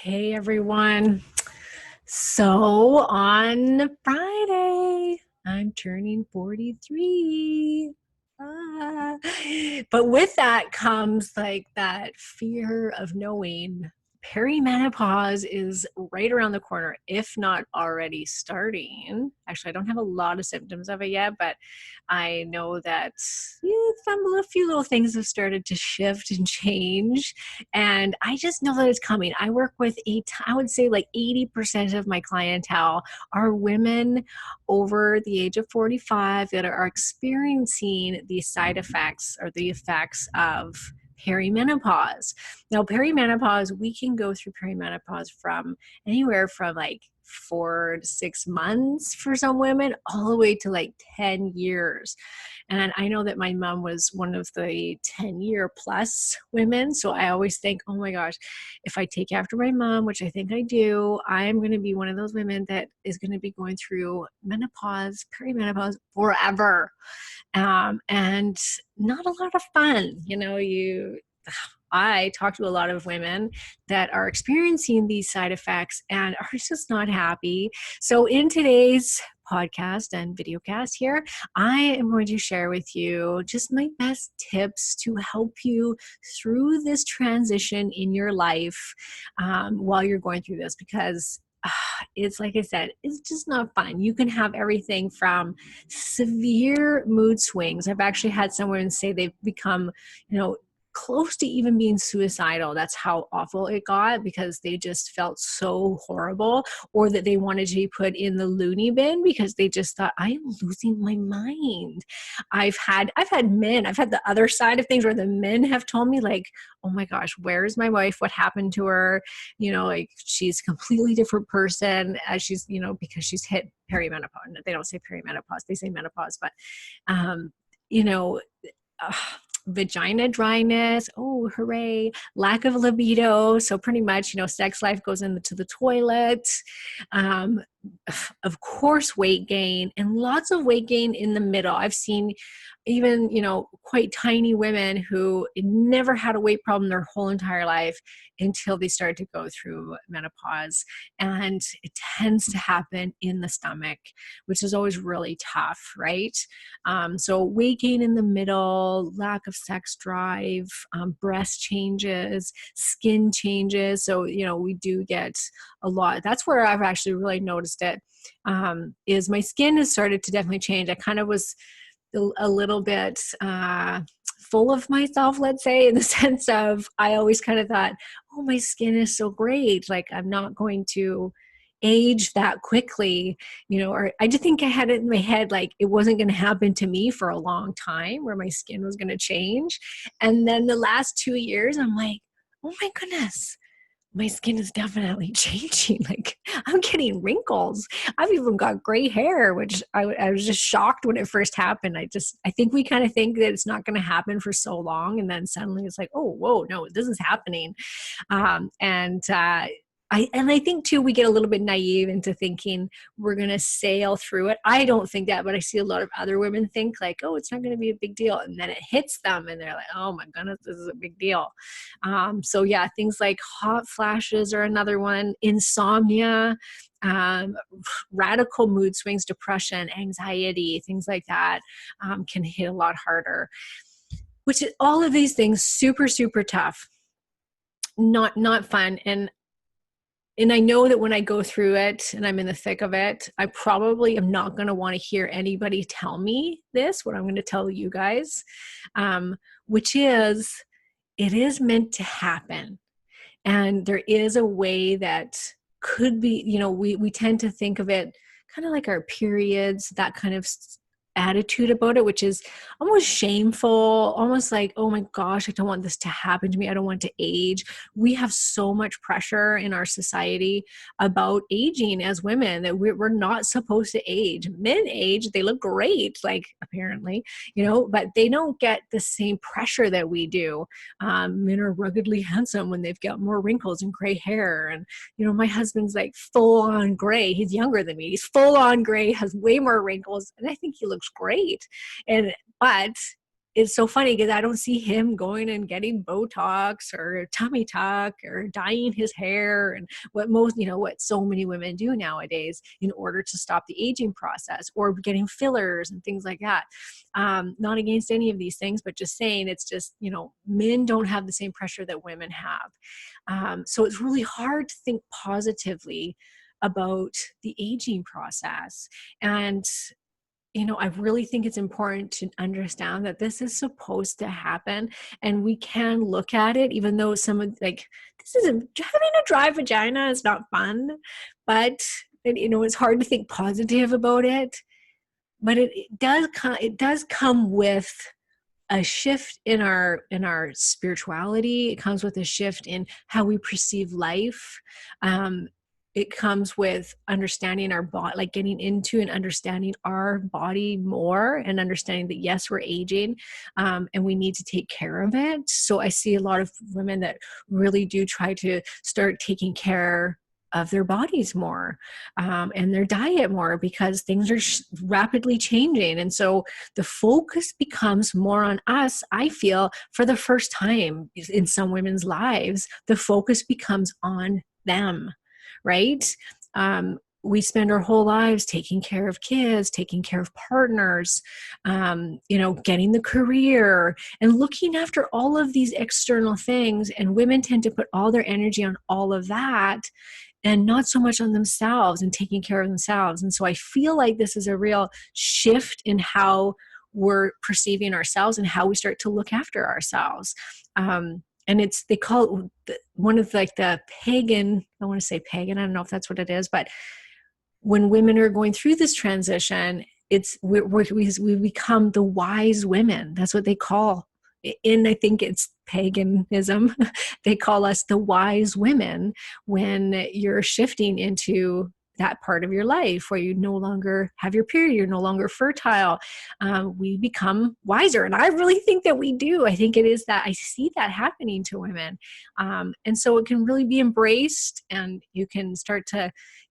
Hey everyone. So on Friday, I'm turning 43. Ah. But with that comes like that fear of knowing perimenopause is right around the corner, if not already starting. Actually, I don't have a lot of symptoms of it yet, but I know that a few little things have started to shift and change. And I just know that it's coming. I work with I would say like 80% of my clientele are women over the age of 45 that are experiencing the side effects or the effects of perimenopause. Now, perimenopause, we can go through perimenopause from anywhere from like 4 to 6 months for some women, all the way to like 10 years. And I know that my mom was one of the 10-year plus women. So I always think, oh my gosh, if I take after my mom, which I think I do, I'm going to be one of those women that is going to be going through menopause, perimenopause forever. And not a lot of fun. I talk to a lot of women that are experiencing these side effects and are just not happy. So in today's podcast and videocast here, I am going to share with you just my best tips to help you through this transition in your life while you're going through this, because it's like I said, it's just not fun. You can have everything from severe mood swings. I've actually had someone say they've become, close to even being suicidal. That's how awful it got, because they just felt so horrible, or that they wanted to be put in the loony bin because they just thought, I am losing my mind. I've had the other side of things where the men have told me like, oh my gosh, where's my wife? What happened to her? Like she's a completely different person as she's, because she's hit perimenopause. They don't say perimenopause, they say menopause, but you know, uh, vagina dryness, oh hooray, lack of libido, so pretty much sex life goes into the toilet. um, of course weight gain, and lots of weight gain in the middle. I've seen even quite tiny women who never had a weight problem their whole entire life until they start to go through menopause, and it tends to happen in the stomach, which is always really tough, right? So weight gain in the middle, lack of sex drive, breast changes, skin changes. So, we do get a lot. That's where I've actually really noticed it, is my skin has started to definitely change. I kind of was a little bit full of myself, let's say, in the sense of I always kind of thought, oh, my skin is so great. Like I'm not going to age that quickly, or I just think I had it in my head like it wasn't going to happen to me for a long time, where my skin was going to change. And then the last 2 years, I'm like, oh my goodness, my skin is definitely changing. Like I'm getting wrinkles. I've even got gray hair, which I was just shocked when it first happened. I think we kind of think that it's not going to happen for so long. And then suddenly it's like, oh, whoa, no, this is happening. I think too, we get a little bit naive into thinking we're going to sail through it. I don't think that, but I see a lot of other women think like, oh, it's not going to be a big deal. And then it hits them and they're like, oh my goodness, this is a big deal. So yeah, things like hot flashes are another one, insomnia, radical mood swings, depression, anxiety, things like that can hit a lot harder, which is all of these things super, super tough. Not fun. And I know that when I go through it and I'm in the thick of it, I probably am not going to want to hear anybody tell me this, what I'm going to tell you guys, which is it is meant to happen. And there is a way that could be, we tend to think of it kind of like our periods, that kind of attitude about it, which is almost shameful, almost like, oh my gosh, I don't want this to happen to me. I don't want to age. We have so much pressure in our society about aging as women that we're not supposed to age. Men age, they look great, like apparently, but they don't get the same pressure that we do. Men are ruggedly handsome when they've got more wrinkles and gray hair. And, my husband's like full on gray. He's younger than me. He's full on gray, has way more wrinkles. And I think he looks great. But it's so funny because I don't see him going and getting Botox or tummy tuck or dyeing his hair and what so many women do nowadays in order to stop the aging process, or getting fillers and things like that. Not against any of these things, but just saying it's just, men don't have the same pressure that women have. So it's really hard to think positively about the aging process. And I really think it's important to understand that this is supposed to happen, and we can look at it, even though having a dry vagina is not fun, but it's hard to think positive about it. But it does come with a shift in our spirituality. It comes with a shift in how we perceive life. It comes with understanding our body, like getting into and understanding our body more, and understanding that yes, we're aging, and we need to take care of it. So I see a lot of women that really do try to start taking care of their bodies more, and their diet more, because things are rapidly changing. And so the focus becomes more on us. I feel for the first time in some women's lives, the focus becomes on them, right? We spend our whole lives taking care of kids, taking care of partners, getting the career and looking after all of these external things. And women tend to put all their energy on all of that and not so much on themselves and taking care of themselves. And so I feel like this is a real shift in how we're perceiving ourselves and how we start to look after ourselves. And they call it one of the pagan, I want to say pagan, I don't know if that's what it is, but when women are going through this transition, we become the wise women. That's what they call. I think it's paganism. They call us the wise women when you're shifting into that part of your life where you no longer have your period, you're no longer fertile. We become wiser. And I really think that we do. I think it is that I see that happening to women. And so it can really be embraced, and you can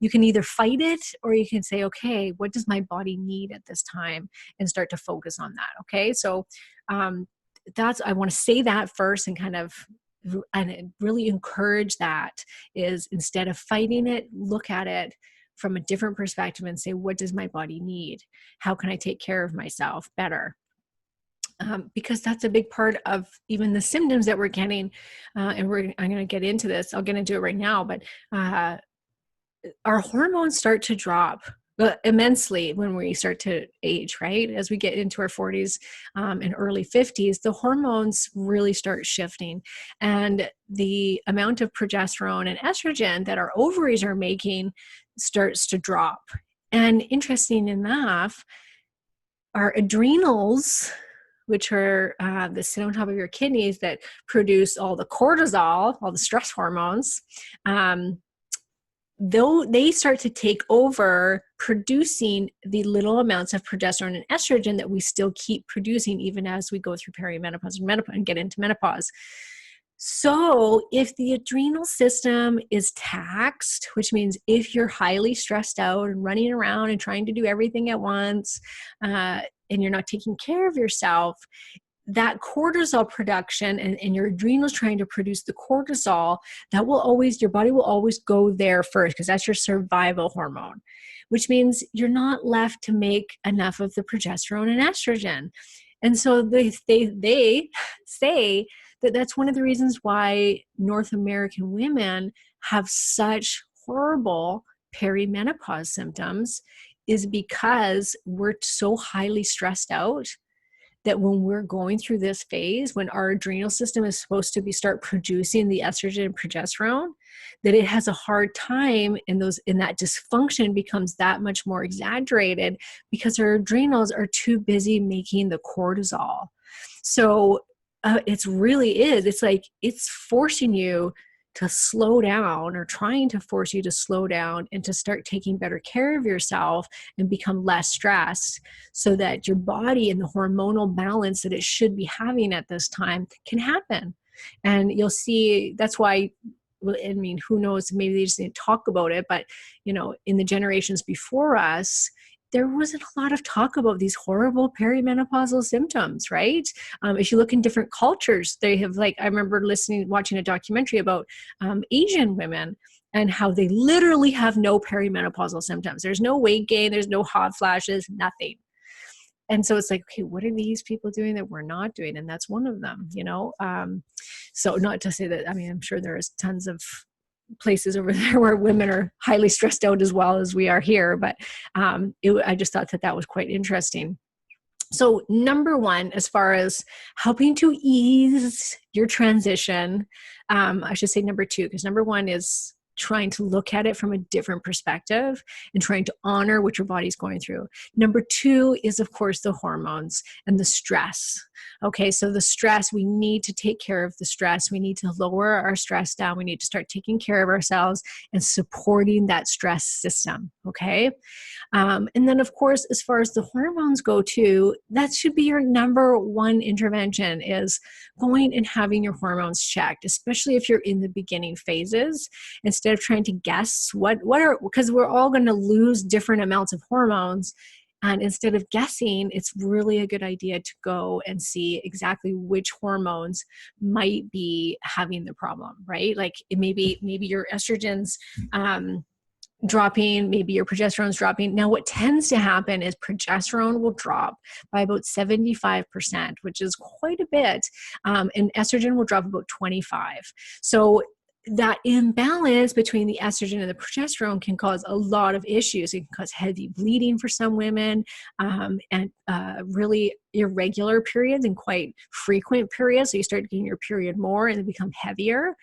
either fight it, or you can say, okay, what does my body need at this time? And start to focus on that. Okay. So, I want to say that first, and really encourage that is, instead of fighting it, look at it from a different perspective and say, what does my body need? How can I take care of myself better? Because that's a big part of even the symptoms that we're getting. I'm going to get into this. I'll get into it right now, but our hormones start to drop immensely when we start to age, right? As we get into our 40s and early 50s, the hormones really start shifting, and the amount of progesterone and estrogen that our ovaries are making starts to drop. And interesting enough, our adrenals, which are that sit on top of your kidneys that produce all the cortisol, all the stress hormones, though they start to take over producing the little amounts of progesterone and estrogen that we still keep producing even as we go through perimenopause and get into menopause. So if the adrenal system is taxed, which means if you're highly stressed out and running around and trying to do everything at once, and you're not taking care of yourself, that cortisol production and your adrenals trying to produce the cortisol, your body will always go there first, because that's your survival hormone, which means you're not left to make enough of the progesterone and estrogen. And so they say that that's one of the reasons why North American women have such horrible perimenopause symptoms, is because we're so highly stressed out that when we're going through this phase, when our adrenal system is supposed to start producing the estrogen and progesterone, that it has a hard time, and that dysfunction becomes that much more exaggerated because our adrenals are too busy making the cortisol. So it's forcing you to slow down, or trying to force you to slow down and to start taking better care of yourself and become less stressed, so that your body and the hormonal balance that it should be having at this time can happen. And you'll see that's why, I mean, who knows, maybe they just didn't talk about it, but in the generations before us, there wasn't a lot of talk about these horrible perimenopausal symptoms, right? If you look in different cultures, they have, like, I remember watching a documentary about Asian women and how they literally have no perimenopausal symptoms. There's no weight gain, there's no hot flashes, nothing. And so it's like, okay, what are these people doing that we're not doing? And that's one of them, you know? So not to say that, I mean, I'm sure there is tons of places over there where women are highly stressed out as well as we are here. But I just thought that was quite interesting. So number one, as far as helping to ease your transition, I should say number two, because number one is trying to look at it from a different perspective and trying to honor what your body's going through. Number two is, of course, the hormones and the stress. Okay, so the stress, we need to take care of the stress. We need to lower our stress down. We need to start taking care of ourselves and supporting that stress system. Okay. And then, of course, as far as the hormones go too, that should be your number one intervention, is going and having your hormones checked, especially if you're in the beginning phases, instead of trying to guess because we're all going to lose different amounts of hormones. And instead of guessing, it's really a good idea to go and see exactly which hormones might be having the problem, right? Like maybe your estrogens, dropping, maybe your progesterone's dropping. Now, what tends to happen is progesterone will drop by about 75%, which is quite a bit, and estrogen will drop about 25%. So that imbalance between the estrogen and the progesterone can cause a lot of issues. It can cause heavy bleeding for some women, and really irregular periods and quite frequent periods. So you start getting your period more and they become heavier.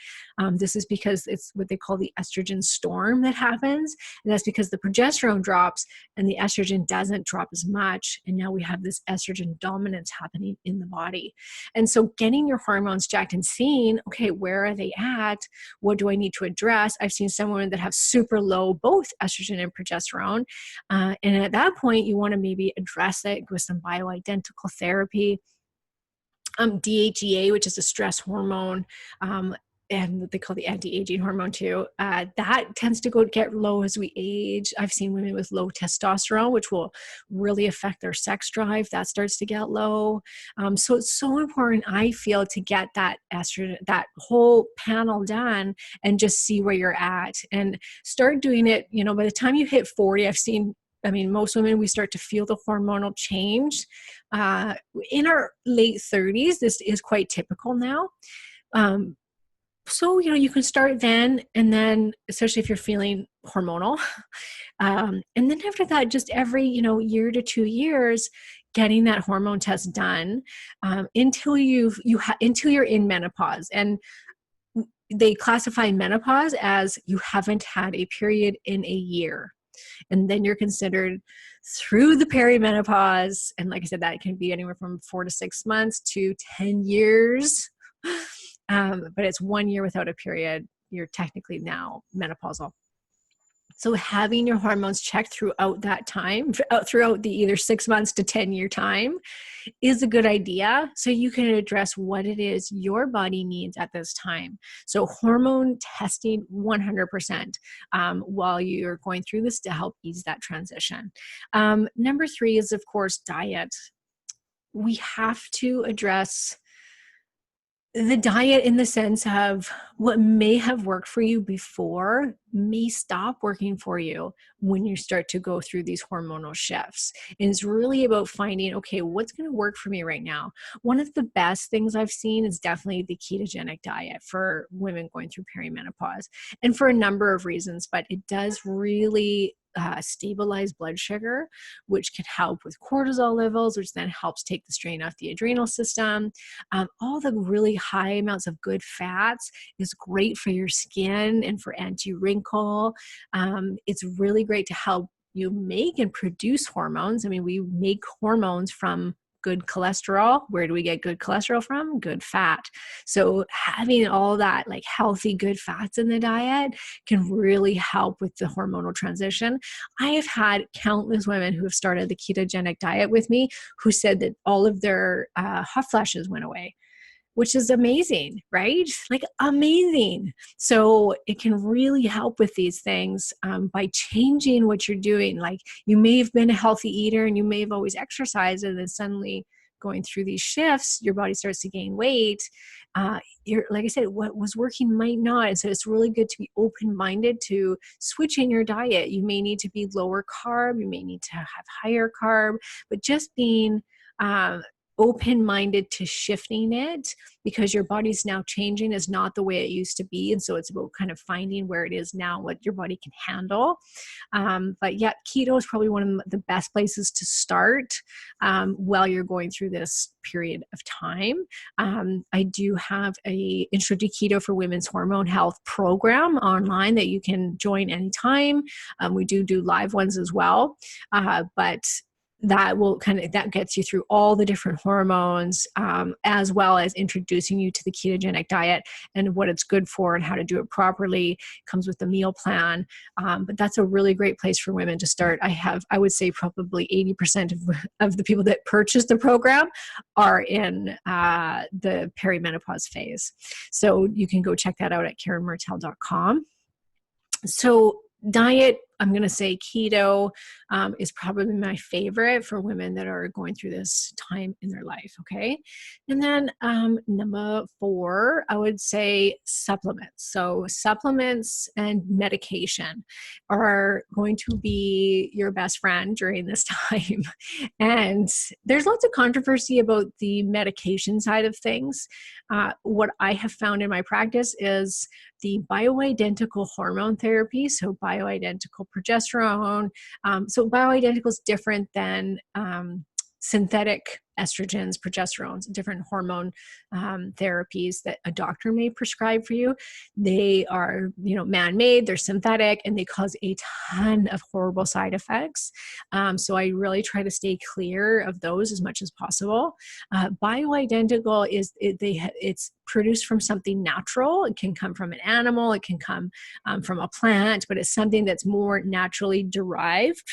This is because it's what they call the estrogen storm that happens. And that's because the progesterone drops and the estrogen doesn't drop as much. And now we have this estrogen dominance happening in the body. And so getting your hormones checked and seeing, okay, where are they at? What do I need to address? I've seen some women that have super low, both estrogen and progesterone. And at that point, you want to maybe address it with some bioidentical therapy. DHEA, which is a stress hormone, and what they call the anti-aging hormone too, that tends to get low as we age. I've seen women with low testosterone, which will really affect their sex drive. That starts to get low. So it's so important, I feel, to get that estrogen, that whole panel done, and just see where you're at and start doing it. You know, by the time you hit 40, most women, we start to feel the hormonal change. In our late 30s, this is quite typical now. So, you can start then, and then, especially if you're feeling hormonal. And then after that, just every, year to 2 years, getting that hormone test done, until until you're in menopause. And they classify menopause as you haven't had a period in a year. And then you're considered through the perimenopause. And like I said, that can be anywhere from 4 to 6 months to 10 years. But it's 1 year without a period. You're technically now menopausal. So having your hormones checked throughout that time, throughout the either 6 months to 10-year time, is a good idea. So you can address what it is your body needs at this time. So hormone testing 100% while you're going through this to help ease that transition. Number 3 is, of course, diet. We have to address the diet in the sense of what may have worked for you before may stop working for you when you start to go through these hormonal shifts. And it's really about finding, okay, what's going to work for me right now? One of the best things I've seen is definitely the ketogenic diet for women going through perimenopause, and for a number of reasons, but it does really stabilize blood sugar, which can help with cortisol levels, which then helps take the strain off the adrenal system. All the really high amounts of good fats is great for your skin and for anti-wrinkle. It's really great to help you make and produce hormones. I mean, we make hormones from good cholesterol. Where do we get good cholesterol from? Good fat. So having all that like healthy, good fats in the diet can really help with the hormonal transition. I have had countless women who have started the ketogenic diet with me who said that all of their hot flashes went away. which is amazing, right? Like amazing. So it can really help with these things by changing what you're doing. Like you may have been a healthy eater and you may have always exercised, and then suddenly going through these shifts, your body starts to gain weight. You're, like I said, what was working might not. And so it's really good to be open-minded to switching your diet. You may need to be lower carb, you may need to have higher carb, but just being open-minded to shifting it, because your body's now changing, is not the way it used to be. And so it's about kind of finding where it is now, what your body can handle. But yeah, keto is probably one of the best places to start while you're going through this period of time. I do have a Intro to Keto for Women's Hormone Health program online that you can join anytime. We do live ones as well. But that gets you through all the different hormones, as well as introducing you to the ketogenic diet and what it's good for and how to do it properly. It comes with a meal plan. But that's a really great place for women to start. I would say probably 80% of the people that purchase the program are in the perimenopause phase. So you can go check that out at KarenMartel.com. So diet, I'm going to say keto is probably my favorite for women that are going through this time in their life. Okay. And then number 4, I would say supplements. So supplements and medication are going to be your best friend during this time. And there's lots of controversy about the medication side of things. What I have found in my practice is the bioidentical hormone therapy, so bioidentical progesterone. So bioidentical is different than synthetic estrogens, progesterones, different hormone therapies that a doctor may prescribe for you. They are, man-made, they're synthetic, and they cause a ton of horrible side effects. So I really try to stay clear of those as much as possible. Bioidentical it's produced from something natural. It can come from an animal, it can come from a plant, but it's something that's more naturally derived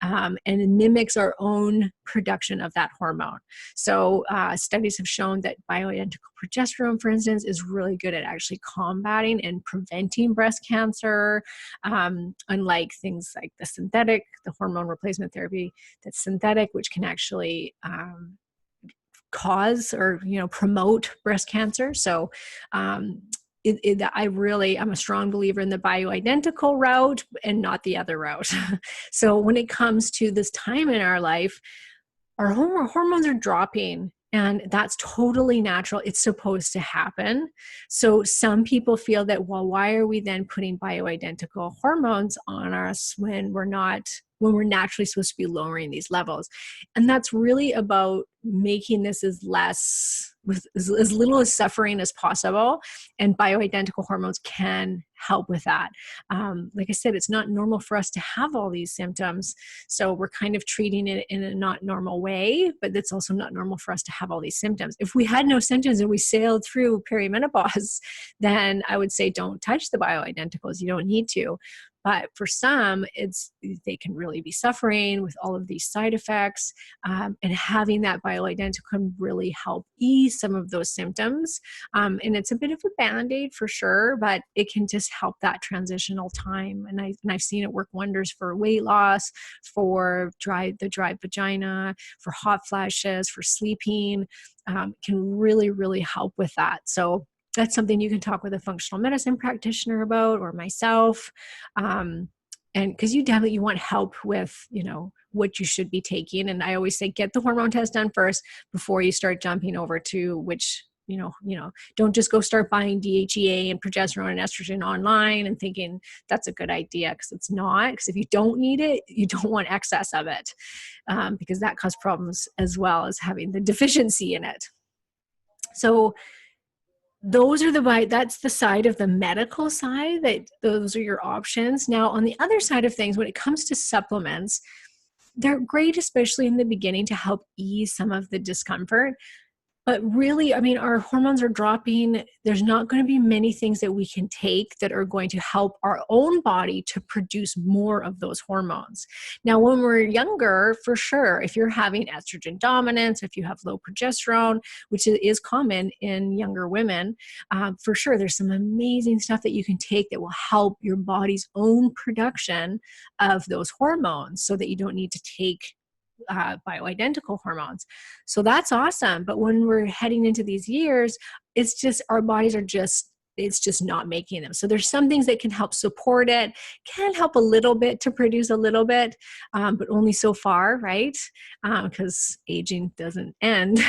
and it mimics our own production of that hormone. So studies have shown that bioidentical progesterone, for instance, is really good at actually combating and preventing breast cancer, unlike things like the hormone replacement therapy that's synthetic, which can actually cause or promote breast cancer. So I'm a strong believer in the bioidentical route and not the other route. So when it comes to this time in our life, our hormones are dropping, and that's totally natural. It's supposed to happen. So some people feel that, well, why are we then putting bioidentical hormones on us when we're naturally supposed to be lowering these levels? And that's really about making this with as little as suffering as possible. And bioidentical hormones can help with that. Like I said, it's not normal for us to have all these symptoms. So we're kind of treating it in a not normal way, but it's also not normal for us to have all these symptoms. If we had no symptoms and we sailed through perimenopause, then I would say don't touch the bioidenticals. You don't need to. But for some, they can really be suffering with all of these side effects, and having that bioidentical can really help ease some of those symptoms. And it's a bit of a Band-Aid for sure, but it can just help that transitional time. And I've seen it work wonders for weight loss, for the dry vagina, for hot flashes, for sleeping. Can really, really help with that. So that's something you can talk with a functional medicine practitioner about, or myself. And because you want help with, what you should be taking. And I always say, get the hormone test done first before you start jumping over to which, don't just go start buying DHEA and progesterone and estrogen online and thinking that's a good idea, because it's not. Because if you don't need it, you don't want excess of it, because that causes problems as well as having the deficiency in it. So that's the side of the medical side, that those are your options. Now, on the other side of things, when it comes to supplements, they're great, especially in the beginning, to help ease some of the discomfort. But really, I mean, our hormones are dropping. There's not going to be many things that we can take that are going to help our own body to produce more of those hormones. Now, when we're younger, for sure, if you're having estrogen dominance, if you have low progesterone, which is common in younger women, for sure, there's some amazing stuff that you can take that will help your body's own production of those hormones so that you don't need to take bioidentical hormones. So that's awesome. But when we're heading into these years, it's just our bodies are just, it's just not making them. So there's some things that can help support it, can help a little bit to produce a little bit, but only so far, right? Because aging doesn't end.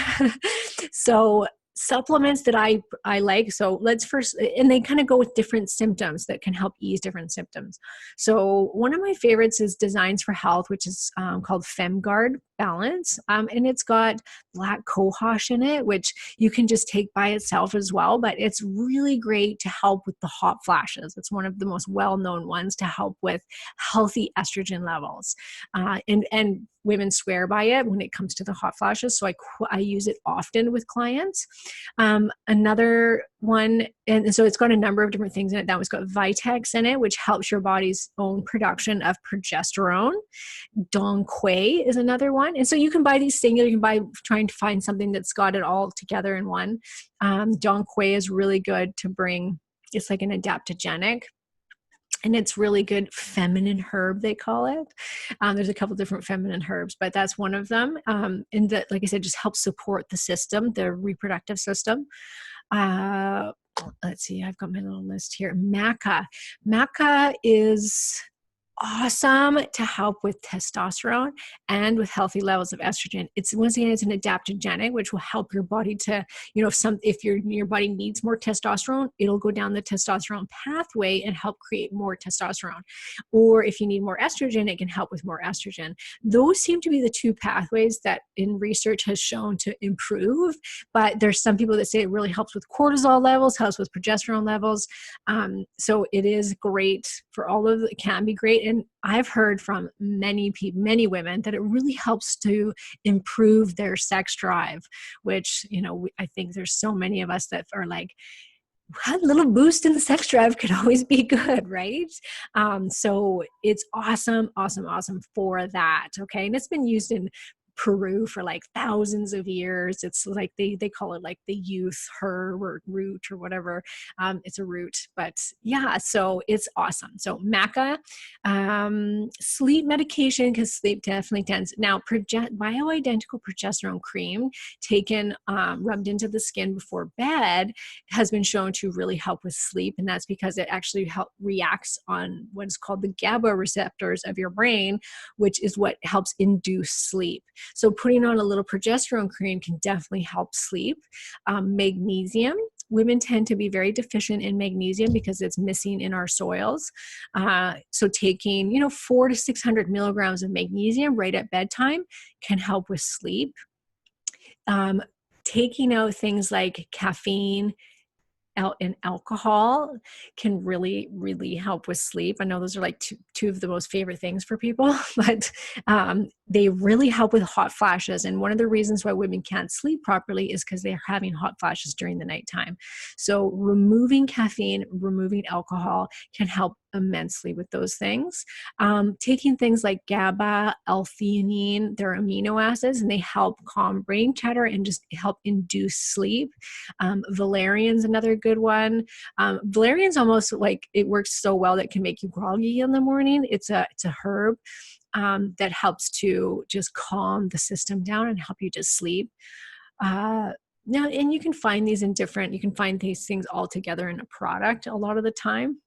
So supplements that I like. So let's first, and they kind of go with different symptoms that can help ease different symptoms. So one of my favorites is Designs for Health, which is called FemGuard Balance. And it's got black cohosh in it, which you can just take by itself as well. But it's really great to help with the hot flashes. It's one of the most well-known ones to help with healthy estrogen levels. And women swear by it when it comes to the hot flashes. So I use it often with clients. Another one, and so it's got a number of different things in it. That one's got Vitex in it, which helps your body's own production of progesterone. Dong Quai is another one. And so you can buy these singular, you can buy trying to find something that's got it all together in one. Dong Quai is really good to bring, it's like an adaptogenic. And it's really good feminine herb, they call it. There's a couple different feminine herbs, but that's one of them. And that, like I said, just helps support the system, the reproductive system. Let's see, I've got my little list here. Maca. Maca is awesome to help with testosterone and with healthy levels of estrogen. It's, once again, it's an adaptogenic, which will help your body to, if your body needs more testosterone, it'll go down the testosterone pathway and help create more testosterone. Or if you need more estrogen, it can help with more estrogen. Those seem to be the two pathways that in research has shown to improve, but there's some people that say it really helps with cortisol levels, helps with progesterone levels. So it is great for all of it, can be great. And I've heard from many people, many women, that it really helps to improve their sex drive, which, I think there's so many of us that are like, a little boost in the sex drive could always be good, right? So it's awesome, awesome, awesome for that. Okay. And it's been used in Peru for like thousands of years. It's like they call it like the youth herb or root or whatever. It's a root, but yeah, so it's awesome. So maca, sleep medication, because sleep definitely tends. Now, bioidentical progesterone cream taken, rubbed into the skin before bed has been shown to really help with sleep. And that's because it actually reacts on what's called the GABA receptors of your brain, which is what helps induce sleep. So putting on a little progesterone cream can definitely help sleep. Magnesium. Women tend to be very deficient in magnesium because it's missing in our soils. So taking, 400 to 600 milligrams of magnesium right at bedtime can help with sleep. Taking out things like caffeine and alcohol can really, really help with sleep. I know those are like two of the most favorite things for people, but they really help with hot flashes. And one of the reasons why women can't sleep properly is because they're having hot flashes during the nighttime. So removing caffeine, removing alcohol can help immensely with those things. Taking things like GABA, L-theanine, they're amino acids, and they help calm brain chatter and just help induce sleep. Valerian's another good one. Valerian's almost like, it works so well that it can make you groggy in the morning. It's a herb that helps to just calm the system down and help you to sleep. Now, and you can find these you can find these things all together in a product a lot of the time.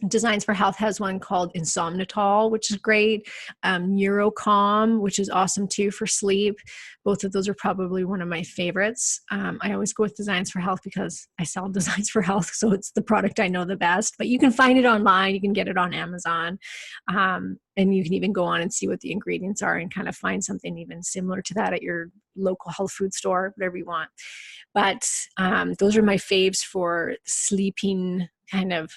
Designs for Health has one called Insomnitol, which is great. Neurocalm, which is awesome too for sleep. Both of those are probably one of my favorites. I always go with Designs for Health because I sell Designs for Health, so it's the product I know the best. But you can find it online. You can get it on Amazon. And you can even go on and see what the ingredients are and kind of find something even similar to that at your local health food store, whatever you want. But those are my faves for sleeping kind of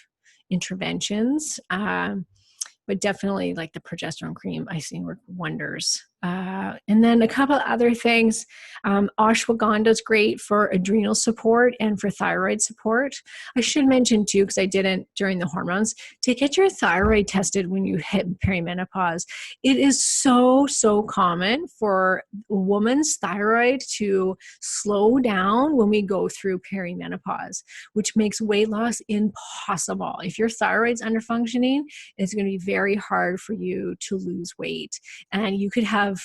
interventions, but definitely like the progesterone cream I've seen work wonders And then a couple other things. Ashwagandha is great for adrenal support and for thyroid support. I should mention too, because I didn't during the hormones, to get your thyroid tested when you hit perimenopause. It is so, so common for a woman's thyroid to slow down when we go through perimenopause, which makes weight loss impossible. If your thyroid's underfunctioning, it's going to be very hard for you to lose weight. And you could have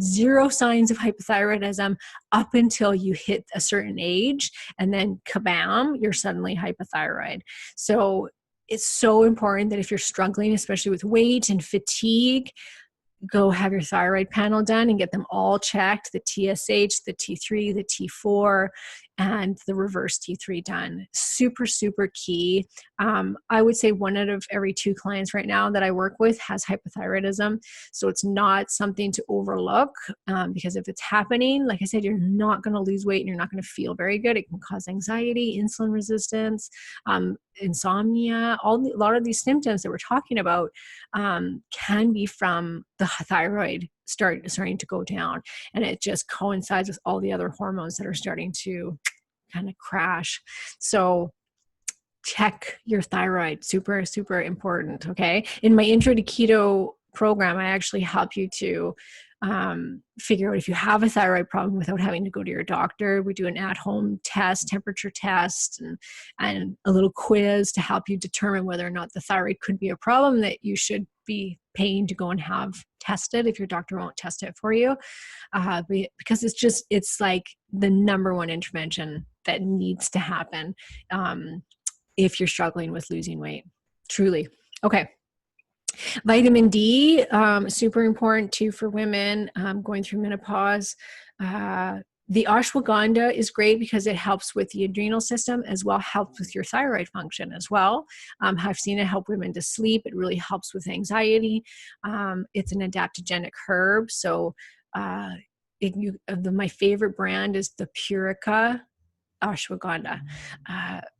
zero signs of hypothyroidism up until you hit a certain age, and then kabam, you're suddenly hypothyroid. So it's so important that if you're struggling, especially with weight and fatigue, go have your thyroid panel done and get them all checked, the TSH, the T3, the T4, and the reverse T3 done. Super, super key. I would say 1 out of every 2 clients right now that I work with has hypothyroidism. So it's not something to overlook, because if it's happening, like I said, you're not going to lose weight and you're not going to feel very good. It can cause anxiety, insulin resistance, insomnia, a lot of these symptoms that we're talking about can be from the thyroid starting to go down, and it just coincides with all the other hormones that are starting to kind of crash. So check your thyroid. Super, super important. Okay. In my intro to keto program, I actually help you to figure out if you have a thyroid problem without having to go to your doctor. We do an at-home test, temperature test, and a little quiz to help you determine whether or not the thyroid could be a problem that you should be paying to go and have tested if your doctor won't test it for you. Because it's like the number one intervention that needs to happen if you're struggling with losing weight. Truly. Okay. Vitamin D, super important too for women going through menopause. The ashwagandha is great because it helps with the adrenal system, as well helps with your thyroid function as well. I've seen it help women to sleep. It really helps with anxiety. It's an adaptogenic herb. So my favorite brand is the Purica ashwagandha.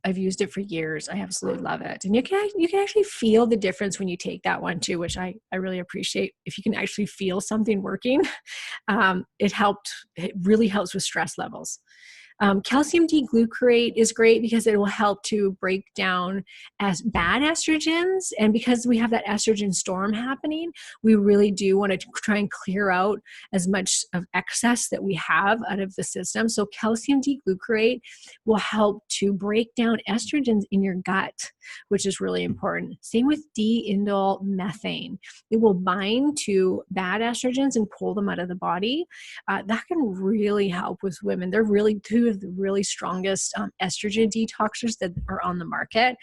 I've used it for years. I absolutely love it. And you can actually feel the difference when you take that one too, which I really appreciate. If you can actually feel something working, it really helps with stress levels. Calcium D-glucarate is great because it will help to break down as bad estrogens. And because we have that estrogen storm happening, we really do want to try and clear out as much of excess that we have out of the system. So calcium D-glucarate will help to break down estrogens in your gut, which is really important. Same with D-indole methane. It will bind to bad estrogens and pull them out of the body. That can really help with women. They're really two of the really strongest estrogen detoxers that are on the market.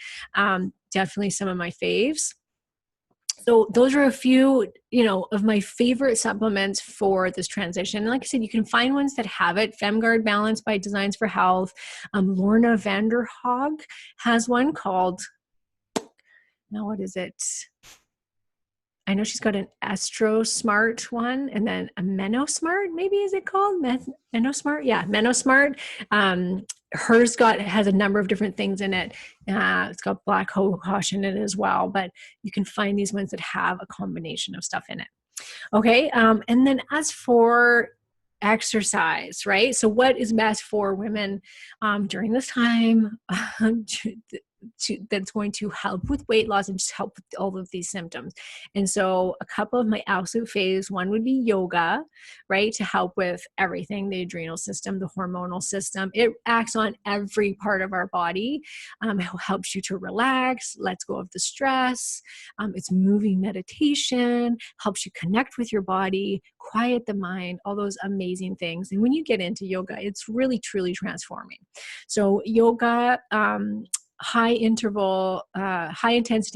Definitely some of my faves. So those are a few, of my favorite supplements for this transition. And like I said, you can find ones that have it. FemGuard Balance by Designs for Health. Lorna Vanderhoog has one called, now what is it? I know she's got an Smart one, and then a Smart, maybe is it called? Smart? Yeah, Smart. Hers has a number of different things in it. It's got black cohosh in it as well, but you can find these ones that have a combination of stuff in it. Okay, and then as for exercise, right? So what is best for women during this time that's going to help with weight loss and just help with all of these symptoms? And so a couple of my absolute faves, one would be yoga, right? To help with everything, the adrenal system, the hormonal system. It acts on every part of our body. It helps you to relax, lets go of the stress. It's moving meditation, helps you connect with your body, quiet the mind, all those amazing things. And when you get into yoga, it's really, truly transforming. So yoga, high intensity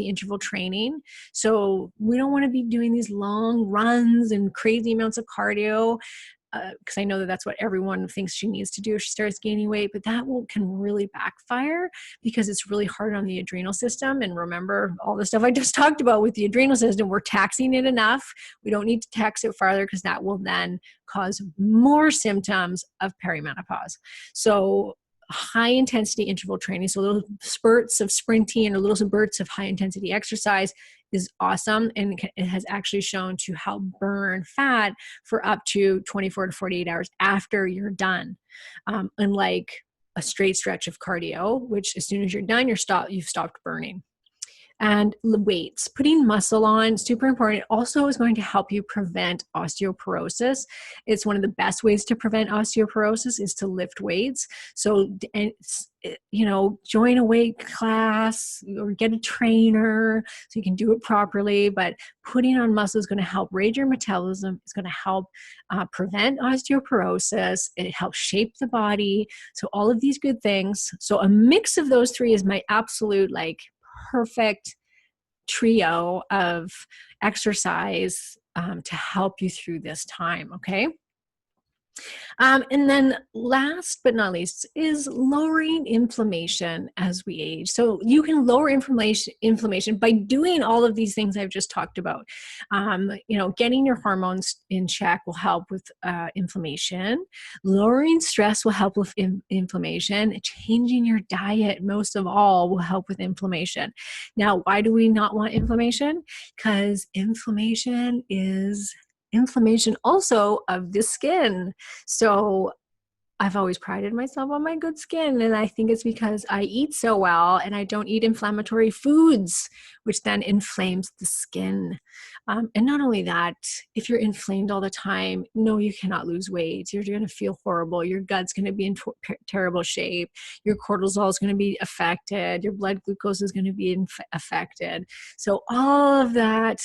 interval training. So we don't want to be doing these long runs and crazy amounts of cardio, because I know that that's what everyone thinks she needs to do if she starts gaining weight, but that can really backfire because it's really hard on the adrenal system. And remember all the stuff I just talked about with the adrenal system, we're taxing it enough. We don't need to tax it farther because that will then cause more symptoms of perimenopause. So high intensity interval training, so little spurts of sprinting or little spurts of high intensity exercise, is awesome, and it has actually shown to help burn fat for up to 24 to 48 hours after you're done. Unlike a straight stretch of cardio, which as soon as you're done, you've stopped burning. And weights, putting muscle on, super important. It also is going to help you prevent osteoporosis. It's one of the best ways to prevent osteoporosis is to lift weights. So, join a weight class or get a trainer so you can do it properly. But putting on muscle is going to help raise your metabolism. It's going to help prevent osteoporosis. It helps shape the body. So all of these good things. So a mix of those three is my absolute perfect trio of exercise to help you through this time. Okay. And then last but not least is lowering inflammation as we age. So you can lower inflammation by doing all of these things I've just talked about. Getting your hormones in check will help with inflammation. Lowering stress will help with inflammation. Changing your diet, most of all, will help with inflammation. Now, why do we not want inflammation? Because inflammation is inflammation also of the skin. So I've always prided myself on my good skin, and I think it's because I eat so well and I don't eat inflammatory foods, which then inflames the skin. And not only that, if you're inflamed all the time, no, you cannot lose weight. You're going to feel horrible. Your gut's going to be in terrible shape. Your cortisol is going to be affected. Your blood glucose is going to be affected. So all of that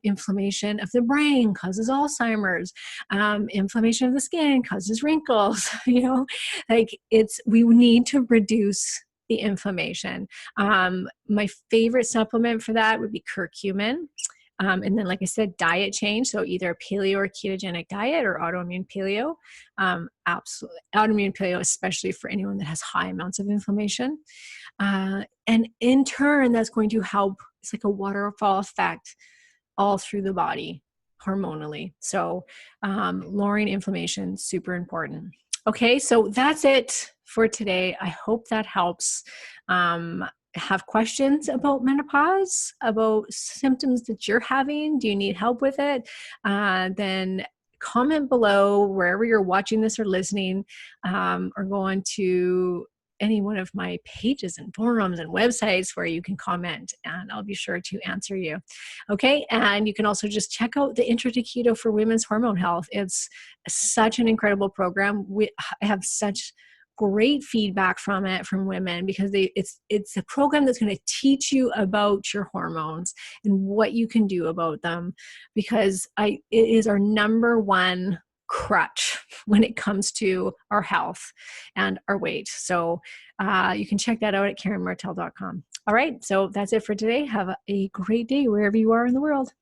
inflammation of the brain causes Alzheimer's. Inflammation of the skin causes wrinkles. We need to reduce the inflammation. My favorite supplement for that would be curcumin. And then, like I said, diet change. So either a paleo or ketogenic diet or autoimmune paleo. Absolutely. Autoimmune paleo, especially for anyone that has high amounts of inflammation. And in turn, that's going to help. It's like a waterfall effect all through the body hormonally. So lowering inflammation, super important. Okay, so that's it for today. I hope that helps. Have questions about menopause, about symptoms that you're having? Do you need help with it? Then comment below wherever you're watching this or listening, or go on to any one of my pages and forums and websites where you can comment, and I'll be sure to answer you. Okay. And you can also just check out the Intro to Keto for Women's Hormone Health. It's such an incredible program. I have such great feedback from women, because it's a program that's going to teach you about your hormones and what you can do about them, because it is our number one crutch when it comes to our health and our weight. So you can check that out at KarenMartel.com. All right. So that's it for today. Have a great day wherever you are in the world.